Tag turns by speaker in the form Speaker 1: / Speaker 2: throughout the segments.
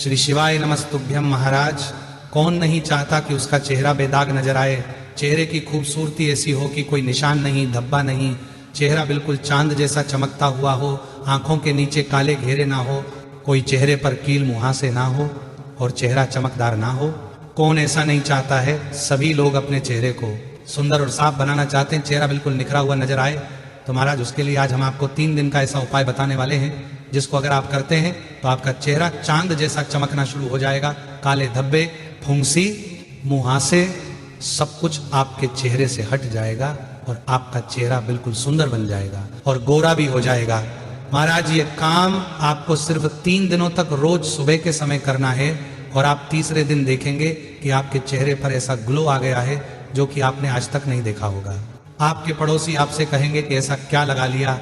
Speaker 1: श्री शिवाय नमस्तुभ्यम। महाराज, कौन नहीं चाहता कि उसका चेहरा बेदाग नजर आए, चेहरे की खूबसूरती ऐसी हो कि कोई निशान नहीं, धब्बा नहीं, चेहरा बिल्कुल चांद जैसा चमकता हुआ हो, आंखों के नीचे काले घेरे ना हो, कोई चेहरे पर कील मुहासे ना हो और चेहरा चमकदार ना हो। कौन ऐसा नहीं चाहता है? सभी लोग अपने चेहरे को सुंदर और साफ बनाना चाहते हैं, चेहरा बिल्कुल निखरा हुआ नजर आए। तो महाराज, उसके लिए आज हम आपको 3 दिन का ऐसा उपाय बताने वाले हैं जिसको अगर आप करते हैं तो आपका चेहरा चांद जैसा चमकना शुरू हो जाएगा। काले धब्बे, फुंसी, मुहासे, सब कुछ आपके चेहरे से हट जाएगा और आपका चेहरा बिल्कुल सुंदर बन जाएगा और गोरा भी हो जाएगा। महाराज, ये काम आपको सिर्फ 3 दिनों तक रोज सुबह के समय करना है और आप तीसरे दिन देखेंगे कि आपके चेहरे पर ऐसा ग्लो आ गया है जो कि आपने आज तक नहीं देखा होगा। आपके पड़ोसी आपसे कहेंगे कि ऐसा क्या लगा लिया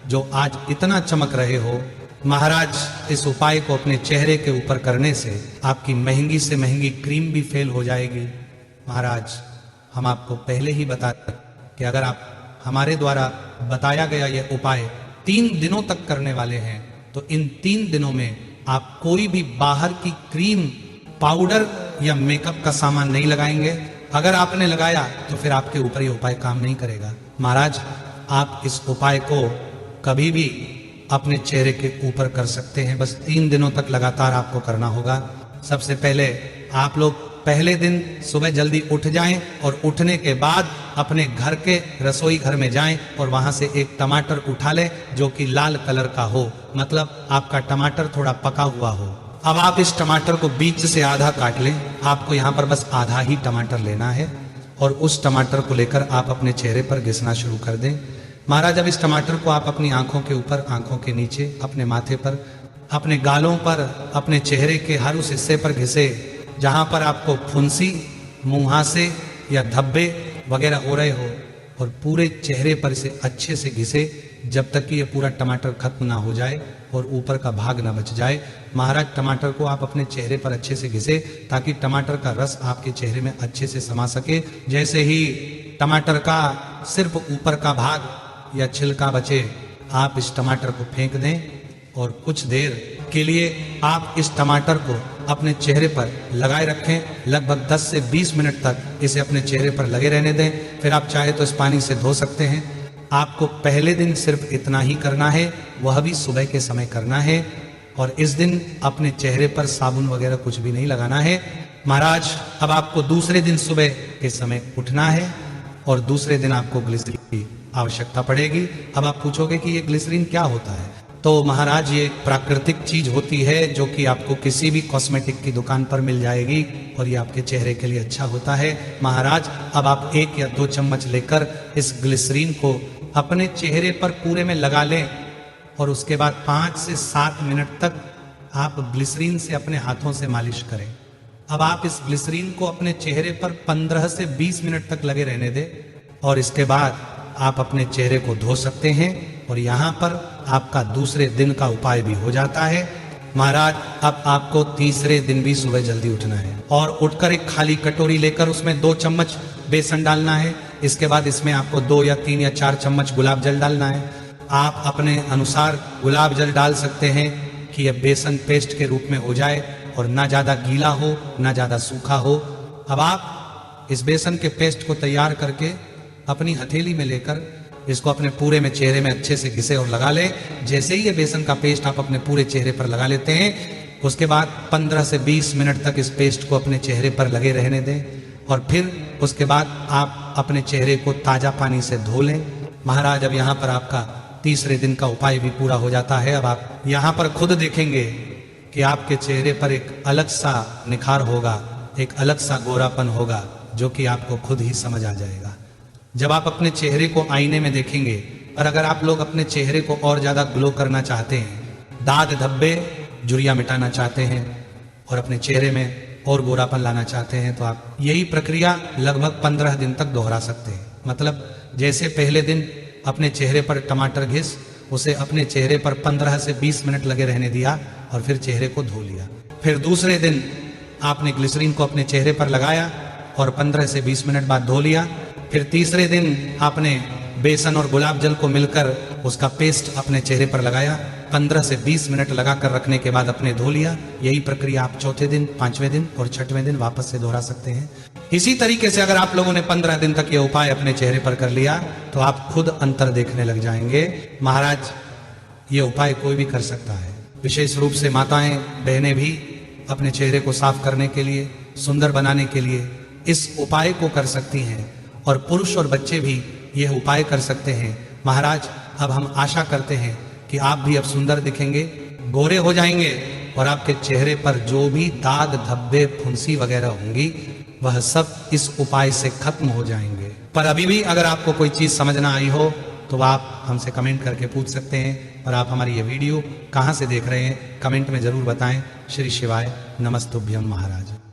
Speaker 1: जो आज इतना चमक रहे हो। महाराज, इस उपाय को अपने चेहरे के ऊपर करने से आपकी महंगी से महंगी क्रीम भी फेल हो जाएगी। महाराज, हम आपको पहले ही बता कि अगर आप हमारे द्वारा बताया गया यह उपाय 3 दिनों तक करने वाले हैं तो इन 3 दिनों में आप कोई भी बाहर की क्रीम, पाउडर या मेकअप का सामान नहीं लगाएंगे। अगर आपने लगाया तो फिर आपके ऊपर ये उपाय काम नहीं करेगा। महाराज, आप इस उपाय को कभी भी अपने चेहरे के ऊपर कर सकते हैं, बस 3 दिनों तक लगातार आपको करना होगा। सबसे पहले आप लोग पहले दिन सुबह जल्दी उठ जाएं और उठने के बाद अपने घर के रसोई घर में जाएं और वहां से एक टमाटर उठा लें जो कि लाल कलर का हो, मतलब आपका टमाटर थोड़ा पका हुआ हो। अब आप इस टमाटर को बीच से आधा काट लें। आपको यहाँ पर बस आधा ही टमाटर लेना है और उस टमाटर को लेकर आप अपने चेहरे पर घिसना शुरू कर दें। महाराज, अब इस टमाटर को आप अपनी आंखों के ऊपर, आंखों के नीचे, अपने माथे पर, अपने गालों पर, अपने चेहरे के हर उस हिस्से पर घिसे जहां पर आपको फुंसी, मुहासे या धब्बे वगैरह हो रहे हो और पूरे चेहरे पर इसे अच्छे से घिसे जब तक कि ये पूरा टमाटर खत्म ना हो जाए और ऊपर का भाग ना बच जाए। महाराज, टमाटर को आप अपने चेहरे पर अच्छे से घिसे ताकि टमाटर का रस आपके चेहरे में अच्छे से समा सके। जैसे ही टमाटर का सिर्फ ऊपर का भाग या छिलका बचे, आप इस टमाटर को फेंक दें और कुछ देर के लिए आप इस टमाटर को अपने चेहरे पर लगाए रखें। लगभग 10 से 20 मिनट तक इसे अपने चेहरे पर लगे रहने दें। फिर आप चाहे तो इस पानी से धो सकते हैं। आपको पहले दिन सिर्फ इतना ही करना है, वह भी सुबह के समय करना है और इस दिन अपने चेहरे पर साबुन वगैरह कुछ भी नहीं लगाना है। महाराज, अब आपको दूसरे दिन सुबह के समय उठना है और दूसरे दिन आपको ग्लिसरीन की आवश्यकता पड़ेगी। अब आप पूछोगे कि ये ग्लिसरीन क्या होता है? तो महाराज, ये प्राकृतिक चीज होती है जो कि आपको किसी भी कॉस्मेटिक की दुकान पर मिल जाएगी और ये आपके चेहरे के लिए अच्छा होता है। महाराज, अब आप 1 या 2 चम्मच लेकर इस ग्लिसरीन को अपने चेहरे पर पूरे में लगा लें और उसके बाद 5 से 7 मिनट तक आप ग्लिसरीन से अपने हाथों से मालिश करें। अब आप इस ग्लिसरीन को अपने चेहरे पर 15 से 20 मिनट तक लगे रहने दें और इसके बाद आप अपने चेहरे को धो सकते हैं और यहाँ पर आपका दूसरे दिन का उपाय भी हो जाता है। महाराज, अब आपको तीसरे दिन भी सुबह जल्दी उठना है और उठकर एक खाली कटोरी लेकर उसमें 2 चम्मच बेसन डालना है। इसके बाद इसमें आपको 2 या 3 या 4 चम्मच गुलाब जल डालना है। आप अपने अनुसार गुलाब जल डाल सकते हैं कि यह बेसन पेस्ट के रूप में हो जाए और ना ज्यादा गीला हो ना ज्यादा सूखा हो। अब आप इस बेसन के पेस्ट को तैयार करके अपनी हथेली में लेकर इसको अपने पूरे में चेहरे में अच्छे से घिसे और लगा ले। जैसे ही ये बेसन का पेस्ट आप अपने पूरे चेहरे पर लगा लेते हैं, उसके बाद 15 से 20 मिनट तक इस पेस्ट को अपने चेहरे पर लगे रहने दें और फिर उसके बाद आप अपने चेहरे को ताजा पानी से धो लें। महाराज, अब यहाँ पर आपका तीसरे दिन का उपाय भी पूरा हो जाता है। अब आप यहाँ पर खुद देखेंगे कि आपके चेहरे पर एक अलग सा निखार होगा, एक अलग सा गोरापन होगा जो कि आपको खुद ही समझ आ जाएगा जब आप अपने चेहरे को आईने में देखेंगे। और अगर आप लोग अपने चेहरे को और ज्यादा ग्लो करना चाहते हैं, दाग धब्बे झुर्रियां मिटाना चाहते हैं और अपने चेहरे में और गोरापन लाना चाहते हैं, तो आप यही प्रक्रिया लगभग 15 दिन तक दोहरा सकते हैं। मतलब जैसे पहले दिन अपने चेहरे पर टमाटर घिस उसे अपने चेहरे पर 15 से 20 मिनट लगे रहने दिया और फिर चेहरे को धो लिया। फिर दूसरे दिन आपने ग्लिसरीन को अपने चेहरे पर लगाया और 15 से 20 मिनट बाद धो लिया। फिर तीसरे दिन आपने बेसन और गुलाब जल को मिलकर उसका पेस्ट अपने चेहरे पर लगाया 15 से 20 मिनट लगाकर रखने के बाद अपने धो लिया। यही प्रक्रिया आप चौथे दिन, 5वें दिन और 6वें दिन वापस से दोहरा सकते हैं। इसी तरीके से अगर आप लोगों ने 15 दिन तक ये उपाय अपने चेहरे पर कर लिया तो आप खुद अंतर देखने लग जाएंगे। महाराज, ये उपाय कोई भी कर सकता है। विशेष रूप से माताएं, बहनें भी अपने चेहरे को साफ करने के लिए, सुंदर बनाने के लिए इस उपाय को कर सकती हैं और पुरुष और बच्चे भी यह उपाय कर सकते हैं। महाराज, अब हम आशा करते हैं कि आप भी अब सुंदर दिखेंगे, गोरे हो जाएंगे और आपके चेहरे पर जो भी दाग, धब्बे, फुंसी वगैरह होंगी वह सब इस उपाय से खत्म हो जाएंगे। पर अभी भी अगर आपको कोई चीज समझ ना आई हो तो आप हमसे कमेंट करके पूछ सकते हैं। और आप हमारी ये वीडियो कहाँ से देख रहे हैं कमेंट में जरूर बताएं। श्री शिवाय नमस्तुभ्यम महाराज।